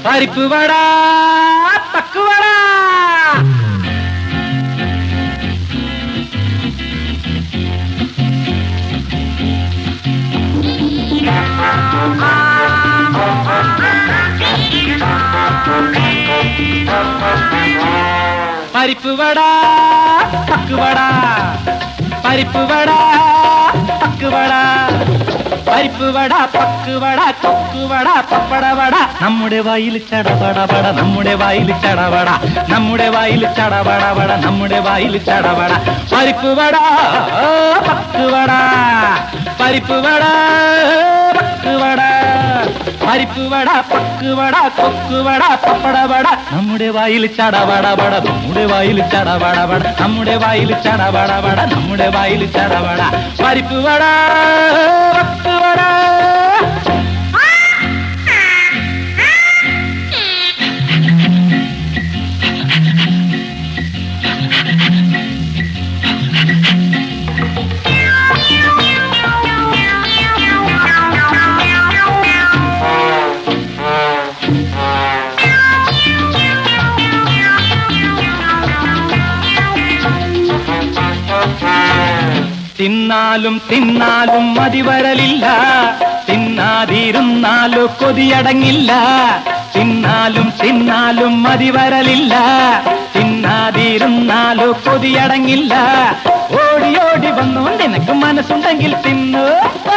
പരിപ്പ് വട പക്കുവട. പരിപ്പ് വട പക്കുവട, പരിപ്പ് വട പക്കുവട, പരിപ്പ് വട പക്കുവട കൊക്കുവട പപ്പടവട. നമ്മുടെ വായിൽ ചടപടപട, നമ്മുടെ വായിൽ ചടവട, നമ്മുടെ വായിൽ ചടപടപട, നമ്മുടെ വായിൽ ചടവട. പരിപ്പ് വട പക്കുവട, പരിപ്പ് വട പക്കുവട, പരിപ്പ് വട പക്കുവട കൊക്കുവട പപ്പടവട. നമ്മുടെ വായിൽ ചടപടപട, നമ്മുടെ വായിൽ ചടപടപട, നമ്മുടെ വായിൽ ചടപടപട, നമ്മുടെ വായിൽ ചടപട. പരിപ്പ് വട പക്കുവട. തിന്നാലും തിന്നാലും മതിവരലില്ല, തിന്നാതിരുന്നാലും കൊതിയടങ്ങില്ല. തിന്നാലും തിന്നാലും മതിവരലില്ല, തിന്നാതിരുന്നാലും കൊതിയടങ്ങില്ല. ഓടി ഓടി വന്നു നിനക്ക് മനസ്സുണ്ടെങ്കിൽ തിന്നു,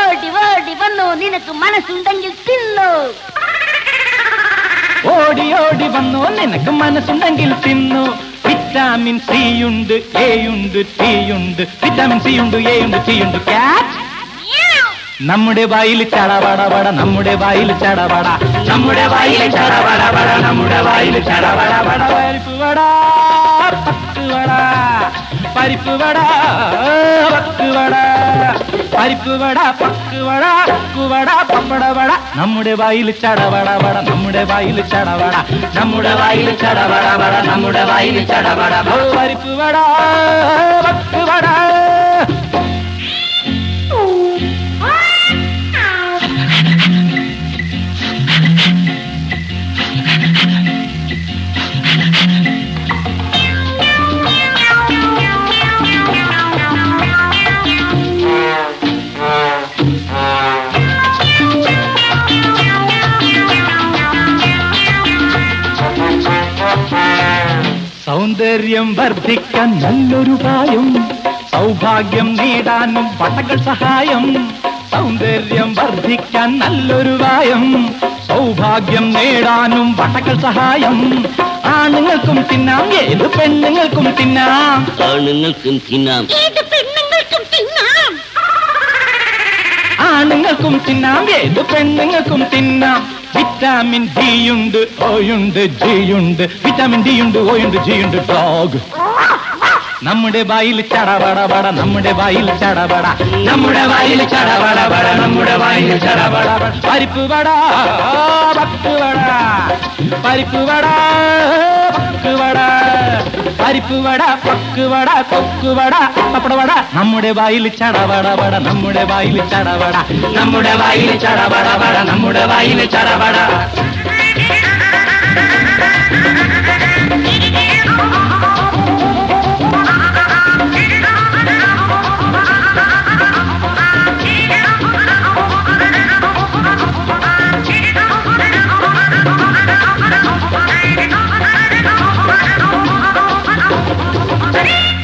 ഓടി ഓടി വന്നു നിനക്ക് മനസ്സുണ്ടെങ്കിൽ തിന്നു. ഓടി ഓടി വന്നു നിനക്ക് മനസ്സുണ്ടെങ്കിൽ തിന്നു. വിറ്റാമിൻ സി ഉണ്ട്, എ ഉണ്ട്, ടി ഉണ്ട്. വിറ്റാമിൻ സി ഉണ്ട്, എ ഉണ്ട്, ടി ഉണ്ട്. ക്യാച്ച്. നമ്മുടെ വായിൽ ചടപടപട, നമ്മുടെ വായിൽ ചടപട, നമ്മുടെ വായിൽ ചടപടപട, നമ്മുടെ വായിൽ ചടപടപട. പരിപ്പ് വട പക്കുവട, പരിപ്പ് വട പക്കുവട, പരിപ്പ് വട പക്കുവട കൊക്കുവട പപ്പടവട. നമ്മുടെ വായിൽ ചടപടപട, നമ്മുടെ വായിൽ ചടവട, നമ്മുടെ വായിൽ ചടപടപട, നമ്മുടെ വായിൽ ചടപട. പരിപ്പ് വട പക്കുവട. സൗന്ദര്യം വർദ്ധിക്കാൻ നല്ലൊരുപായം, സൗഭാഗ്യം നേടാനും വടകൾ സഹായം. സൗന്ദര്യം വർദ്ധിക്കാൻ നല്ലൊരുപായം, സൗഭാഗ്യം നേടാനും വടകൾ സഹായം. ആണുങ്ങൾക്കും തിന്നാം, ഏത് പെണ്ണുങ്ങൾക്കും തിന്നാം. ആണുങ്ങൾക്കും തിന്നാം, ഏത് പെണ്ണുങ്ങൾക്കും തിന്നാം. ആണുങ്ങൾക്കും തിന്നാം, ഏത് പെണ്ണുങ്ങൾക്കും തിന്നാം. വിറ്റാമിൻ ഡി ഉണ്ട്, ഓ ഉണ്ട്, ജി ഉണ്ട്. വിറ്റാമിൻ ഡി ഉണ്ട്, ഓ ഉണ്ട്, ജി ഉണ്ട്. ഡോഗ്. നമ്മുടെ വായിൽ ചടപടപട, നമ്മുടെ വായിൽ ചടപട, നമ്മുടെ വായിൽ ചടപടപട, നമ്മുടെ വായിൽ ചടപടപട. പരിപ്പ് വട പക്കുവട, പരിപ്പ് വട പക്കുവട, പരിപ്പ് വട പക്കുവട കൊക്കുവട പപ്പടവട. നമ്മുടെ വായിൽ ചടപടപട, നമ്മുടെ വായിൽ ചടപട, നമ്മുടെ വായിൽ ചടപടപട, നമ്മുടെ വായിൽ ചടപട. Ready?